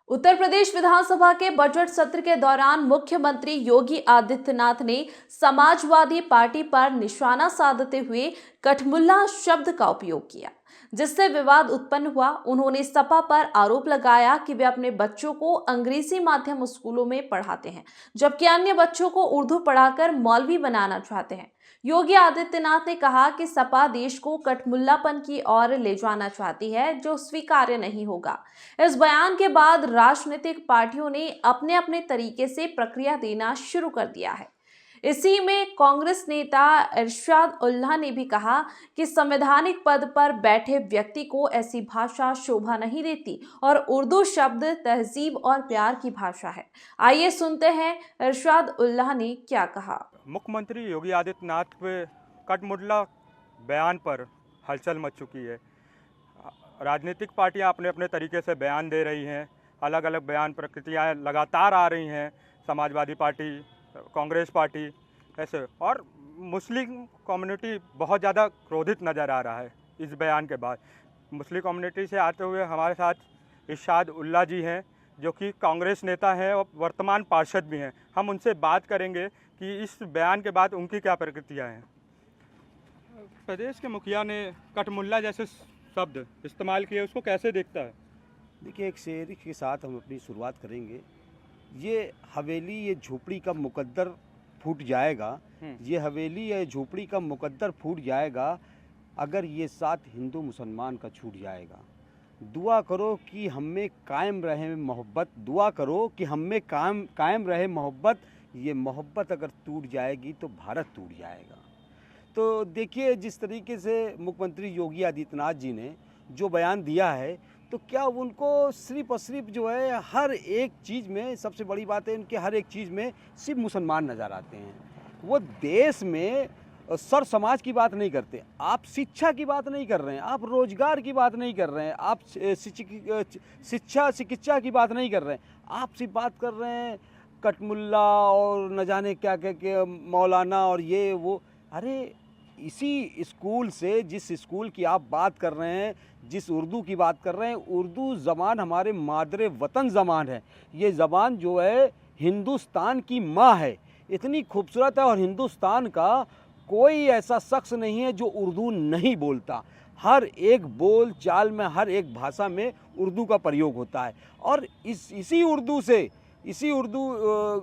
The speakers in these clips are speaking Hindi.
उत्तर प्रदेश विधानसभा के बजट सत्र के दौरान मुख्यमंत्री योगी आदित्यनाथ ने समाजवादी पार्टी पर निशाना साधते हुए कठमुल्ला शब्द का उपयोग किया, जिससे विवाद उत्पन्न हुआ। उन्होंने सपा पर आरोप लगाया कि वे अपने बच्चों को अंग्रेजी माध्यम स्कूलों में पढ़ाते हैं, जबकि अन्य बच्चों को उर्दू पढ़ाकर मौलवी बनाना चाहते हैं। योगी आदित्यनाथ ने कहा कि सपा देश को कठमुल्लापन की ओर ले जाना चाहती है, जो स्वीकार्य नहीं होगा। इस बयान के बाद राजनीतिक पार्टियों ने अपने अपने तरीके से प्रक्रिया देना शुरू कर दिया है। इसी में कांग्रेस नेता इरशाद उल्लाह ने भी कहा कि संवैधानिक पद पर बैठे व्यक्ति को ऐसी भाषा शोभा नहीं देती और उर्दू शब्द तहजीब और प्यार की भाषा है। आइए सुनते हैं इरशाद उल्लाह ने क्या कहा। मुख्यमंत्री योगी आदित्यनाथ के कठमुल्ला बयान पर हलचल मच चुकी है। राजनीतिक पार्टियां अपने अपने तरीके से बयान दे रही हैं, अलग अलग बयान प्रकृतियाँ लगातार आ रही हैं। समाजवादी पार्टी, कांग्रेस पार्टी ऐसे, और मुस्लिम कम्युनिटी बहुत ज़्यादा क्रोधित नज़र आ रहा है इस बयान के बाद। मुस्लिम कम्युनिटी से आते हुए हमारे साथ इरशाद उल्लाह जी हैं, जो कि कांग्रेस नेता हैं और वर्तमान पार्षद भी हैं। हम उनसे बात करेंगे कि इस बयान के बाद उनकी क्या प्रतिक्रिया है। प्रदेश के मुखिया ने कठमुल्ला जैसे शब्द इस्तेमाल किए, उसको कैसे देखता है? देखिए, एक शेर के साथ हम अपनी शुरुआत करेंगे। ये हवेली, ये झोपड़ी का मुकद्दर फूट जाएगा। ये हवेली या झोपड़ी का मुकद्दर फूट जाएगा अगर ये साथ हिंदू मुसलमान का छूट जाएगा। दुआ करो कि हम में कायम रहे मोहब्बत, दुआ करो कि हम में कायम रहे मोहब्बत। ये मोहब्बत अगर टूट जाएगी तो भारत टूट जाएगा। तो देखिए, जिस तरीके से मुख्यमंत्री योगी आदित्यनाथ जी ने जो बयान दिया है, तो क्या उनको सिर्फ और सिर्फ जो है हर एक चीज़ में, सबसे बड़ी बात है इनके हर एक चीज़ में सिर्फ मुसलमान नज़र आते हैं। वो देश में सर समाज की बात नहीं करते। आप शिक्षा की बात नहीं कर रहे हैं, आप रोजगार की बात नहीं कर रहे हैं, आप शिक्षा चिकित्सा की बात नहीं कर रहे हैं, आप सिर्फ बात कर रहे हैं कठमुल्ला और न जाने क्या कह के मौलाना और ये वो। अरे इसी स्कूल से, जिस स्कूल की आप बात कर रहे हैं, जिस उर्दू की बात कर रहे हैं, उर्दू ज़बान हमारे मादरे वतन ज़बान है। ये ज़बान जो है हिंदुस्तान की माँ है, इतनी खूबसूरत है। और हिंदुस्तान का कोई ऐसा शख्स नहीं है जो उर्दू नहीं बोलता। हर एक बोल चाल में, हर एक भाषा में उर्दू का प्रयोग होता है। और इसी उर्दू से, इसी उर्दू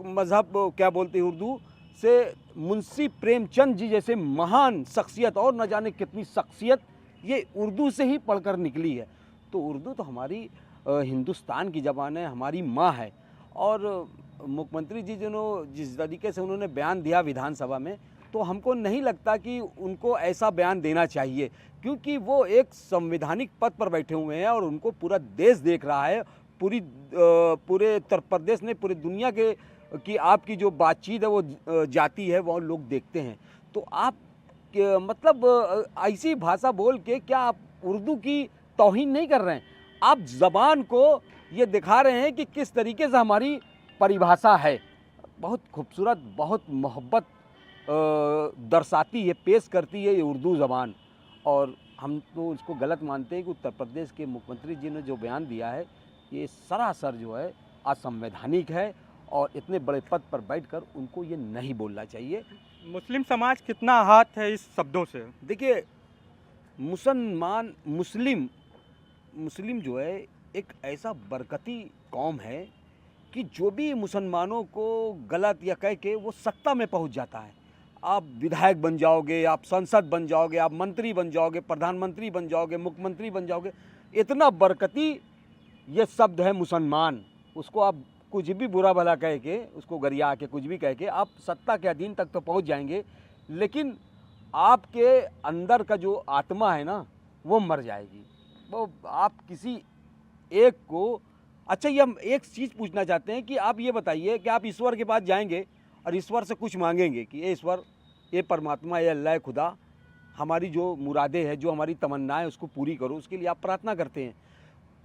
मज़हब क्या बोलते हैं, उर्दू से मुंशी प्रेमचंद जी जैसे महान शख्सियत, और न जाने कितनी शख्सियत ये उर्दू से ही पढ़कर निकली है। तो उर्दू तो हमारी हिंदुस्तान की ज़बान है, हमारी माँ है। और मुख्यमंत्री जी जिस तरीके से उन्होंने बयान दिया विधानसभा में, तो हमको नहीं लगता कि उनको ऐसा बयान देना चाहिए, क्योंकि वो एक संवैधानिक पद पर बैठे हुए हैं और उनको पूरा देश देख रहा है। पूरे उत्तर प्रदेश ने, पूरी दुनिया के कि आपकी जो बातचीत है वो जाती है, वो लोग देखते हैं। तो आप मतलब ऐसी भाषा बोल के क्या आप उर्दू की तौहीन नहीं कर रहे हैं? आप ज़बान को ये दिखा रहे हैं कि किस तरीके से हमारी परिभाषा है। बहुत खूबसूरत, बहुत मोहब्बत दर्शाती है, पेश करती है ये उर्दू ज़बान। और हम तो इसको गलत मानते हैं कि उत्तर प्रदेश के मुख्यमंत्री जी ने जो बयान दिया है, ये सरासर जो है असंवैधानिक है। और इतने बड़े पद पर बैठकर उनको ये नहीं बोलना चाहिए। मुस्लिम समाज कितना आहत है इस शब्दों से? देखिए, मुस्लिम जो है एक ऐसा बरकती कौम है कि जो भी मुसलमानों को गलत या कह के वो सत्ता में पहुंच जाता है। आप विधायक बन जाओगे, आप सांसद बन जाओगे, आप मंत्री बन जाओगे, प्रधानमंत्री बन जाओगे, मुख्यमंत्री बन जाओगे। इतना बरकती ये शब्द है मुसलमान। उसको आप कुछ भी बुरा भला कह के, उसको गरिया के कुछ भी कह के आप सत्ता के अधीन तक तो पहुंच जाएंगे, लेकिन आपके अंदर का जो आत्मा है ना, वो मर जाएगी। वो आप किसी एक को, अच्छा, ये हम एक चीज़ पूछना चाहते हैं कि आप ये बताइए कि आप ईश्वर के पास जाएंगे और ईश्वर से कुछ मांगेंगे कि ये ईश्वर, ये परमात्मा, ये अल्लाह खुदा, हमारी जो मुरादें हैं, जो हमारी तमन्नाएं, उसको पूरी करो। उसके लिए आप प्रार्थना करते हैं।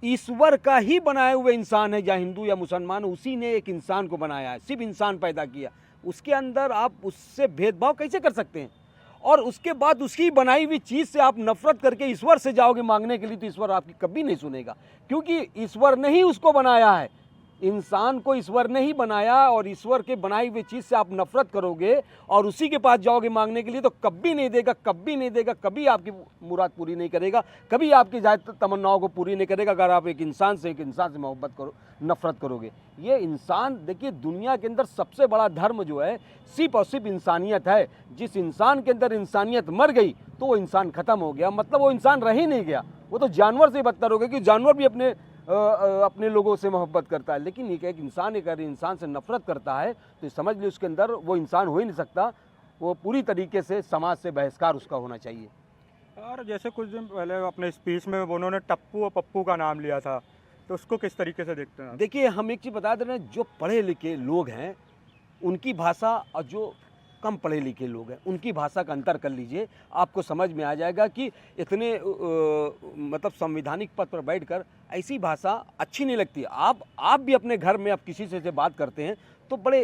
ईश्वर का ही बनाए हुए इंसान है, या हिंदू या मुसलमान, उसी ने एक इंसान को बनाया है, सिर्फ इंसान पैदा किया। उसके अंदर आप उससे भेदभाव कैसे कर सकते हैं? और उसके बाद उसकी बनाई हुई चीज़ से आप नफरत करके ईश्वर से जाओगे मांगने के लिए, तो ईश्वर आपकी कभी नहीं सुनेगा, क्योंकि ईश्वर ने ही उसको बनाया है। इंसान को ईश्वर ने ही बनाया और ईश्वर के बनाई हुई चीज़ से आप नफरत करोगे और उसी के पास जाओगे मांगने के लिए तो कभी नहीं देगा, कभी नहीं देगा, कभी आपकी मुराद पूरी नहीं करेगा, कभी आपकी जायज़ तमन्नाओं को पूरी नहीं करेगा। अगर आप एक इंसान से मोहब्बत करो, नफरत करोगे। ये इंसान, देखिए दुनिया के अंदर सबसे बड़ा धर्म जो है सिर्फ और सिर्फ इंसानियत है। जिस इंसान के अंदर इंसानियत मर गई तो वो इंसान ख़त्म हो गया, मतलब वो इंसान रह ही नहीं गया, वो तो जानवर से बदतर हो गया, क्योंकि जानवर भी अपने लोगों से मोहब्बत करता है। लेकिन एक इंसान अगर इंसान से नफरत करता है तो समझ लो उसके अंदर वो इंसान हो ही नहीं सकता, वो पूरी तरीके से समाज से बहिष्कार उसका होना चाहिए। और जैसे कुछ दिन पहले अपने स्पीच में उन्होंने टप्पू और पप्पू का नाम लिया था, तो उसको किस तरीके से देखते हैं आप? देखिए हम एक चीज़ बता दे रहे हैं, जो पढ़े लिखे लोग हैं उनकी भाषा और जो कम पढ़े लिखे लोग हैं उनकी भाषा का अंतर कर लीजिए, आपको समझ में आ जाएगा कि इतने मतलब संवैधानिक पद पर बैठकर ऐसी भाषा अच्छी नहीं लगती। आप भी अपने घर में आप किसी से बात करते हैं तो बड़े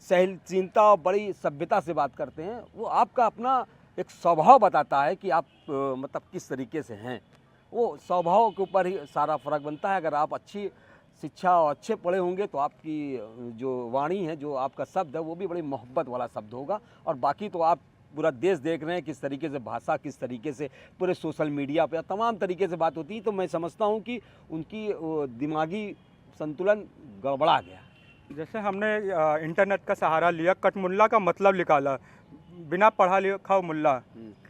सहनशीलता और बड़ी सभ्यता से बात करते हैं, वो आपका अपना एक स्वभाव बताता है कि आप मतलब किस तरीके से हैं। वो स्वभाव के ऊपर ही सारा फर्क बनता है। अगर आप अच्छी शिक्षा और अच्छे पढ़े होंगे तो आपकी जो वाणी है, जो आपका शब्द है, वो भी बड़ी मोहब्बत वाला शब्द होगा। और बाकी तो आप पूरा देश देख रहे हैं किस तरीके से भाषा, किस तरीके से पूरे सोशल मीडिया पे तमाम तरीके से बात होती है, तो मैं समझता हूँ कि उनकी दिमागी संतुलन गड़बड़ा गया। जैसे हमने इंटरनेट का सहारा लिया, कटमुल्ला का मतलब निकाला, बिना पढ़ा लिखा मुल्ला,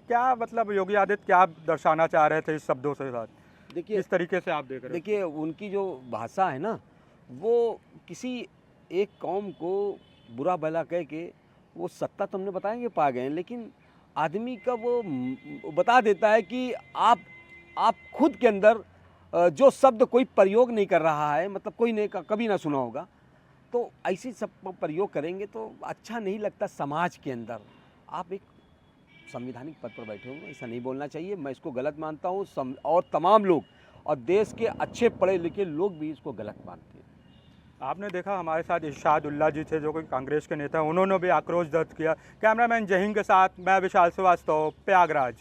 क्या मतलब योगी आदित्य क्या दर्शाना चाह रहे थे इस शब्दों के साथ? देखिए इस तरीके से आप देख रहे हैं? देखिए उनकी जो भाषा है ना, वो किसी एक कौम को बुरा भला कह के वो सत्ता तो हमने बताएंगे पा गए हैं, लेकिन आदमी का वो बता देता है कि आप खुद के अंदर जो शब्द कोई प्रयोग नहीं कर रहा है, मतलब कोई ने कभी ना सुना होगा, तो ऐसी सब प्रयोग करेंगे तो अच्छा नहीं लगता समाज के अंदर। आप एक संवैधानिक पद पर बैठे हो, ऐसा नहीं बोलना चाहिए, मैं इसको गलत मानता हूँ। और तमाम लोग और देश के अच्छे पढ़े लिखे लोग भी इसको गलत मानते हैं। आपने देखा हमारे साथ इरशाद उल्ला जी थे जो कि कांग्रेस के नेता, उन्होंने भी आक्रोश दर्ज किया। कैमरामैन जहीन के साथ मैं विशाल श्रीवास्तव, प्रयागराज।